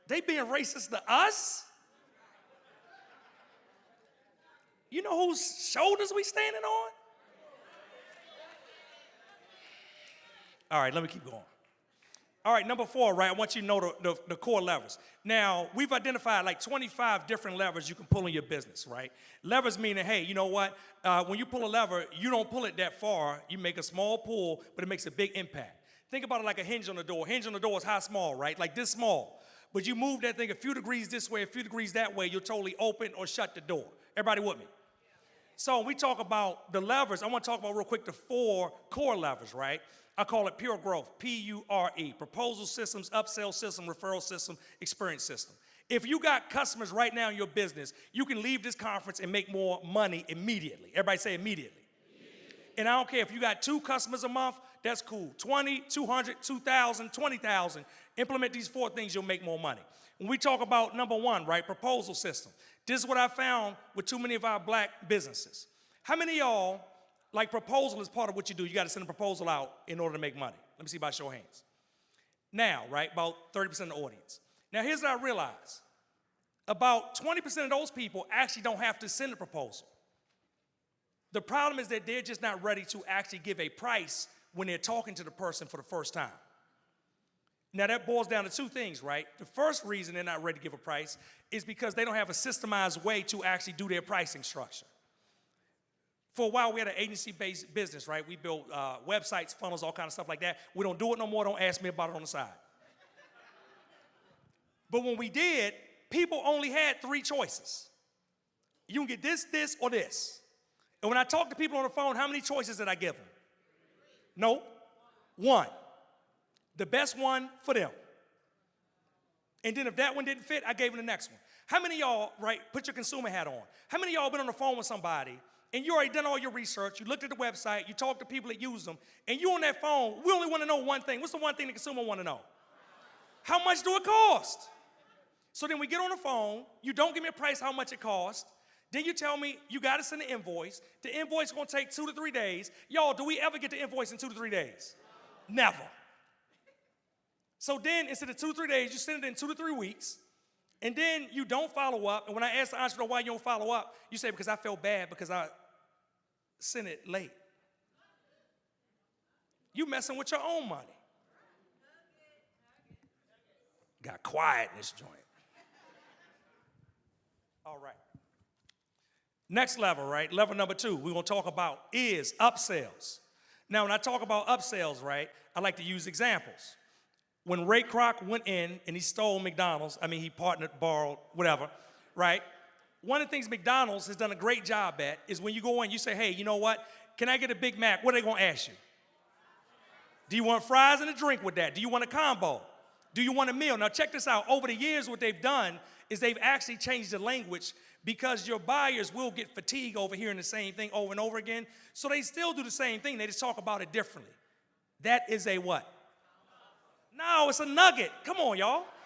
They being racist to us? You know whose shoulders we standing on? All right, let me keep going. All right, number 4, right, I want you to know the core levers. Now, we've identified like 25 different levers you can pull in your business, right? Levers meaning, hey, you know what? When you pull a lever, you don't pull it that far. You make a small pull, but it makes a big impact. Think about it like a hinge on the door. Hinge on the door is how small, right? Like this small. But you move that thing a few degrees this way, a few degrees that way, you'll totally open or shut the door. Everybody with me? So when we talk about the levers, I want to talk about real quick the 4 core levers, right? I call it pure growth, P-U-R-E, proposal systems, upsell system, referral system, experience system. If you got customers right now in your business, you can leave this conference and make more money immediately. Everybody say immediately. And I don't care if you got 2 customers a month, that's cool. 20, 200, 2,000, 20,000. Implement these 4 things, you'll make more money. When we talk about number 1, right, proposal system. This is what I found with too many of our black businesses. How many of y'all, like proposal is part of what you do? You got to send a proposal out in order to make money. Let me see by show of hands. Now, right, about 30% of the audience. Now, here's what I realized. About 20% of those people actually don't have to send a proposal. The problem is that they're just not ready to actually give a price when they're talking to the person for the first time. Now, that boils down to 2 things, right? The first reason they're not ready to give a price is because they don't have a systemized way to actually do their pricing structure. For a while, we had an agency-based business, right? We built websites, funnels, all kind of stuff like that. We don't do it no more. Don't ask me about it on the side. But when we did, people only had 3 choices. You can get this, this, or this. And when I talk to people on the phone, how many choices did I give them? No, 1. The best one for them. And then if that one didn't fit, I gave them the next one. How many of y'all, right, put your consumer hat on. How many of y'all been on the phone with somebody and you already done all your research, you looked at the website, you talked to people that use them, and you on that phone, we only want to know one thing. What's the one thing the consumer want to know? How much do it cost? So then we get on the phone, you don't give me a price how much it costs, then you tell me you got to send an invoice. The invoice is going to take 2 to 3 days. Y'all, do we ever get the invoice in 2 to 3 days? Never. So then instead of 2 to 3 days, you send it in 2 to 3 weeks, and then you don't follow up. And when I ask the entrepreneur why you don't follow up, you say, because I felt bad because I sent it late. You messing with your own money. Got quiet in this joint. All right. Next level, right? Level number 2 we're going to talk about is upsells. Now, when I talk about upsells, right, I like to use examples. When Ray Kroc went in and he stole McDonald's, he partnered, borrowed, whatever, right? One of the things McDonald's has done a great job at is when you go in, you say, hey, you know what? Can I get a Big Mac? What are they going to ask you? Do you want fries and a drink with that? Do you want a combo? Do you want a meal? Now, check this out. Over the years, what they've done is they've actually changed the language because your buyers will get fatigued over hearing the same thing over and over again. So they still do the same thing. They just talk about it differently. That is a what? No, it's a nugget. Come on, y'all.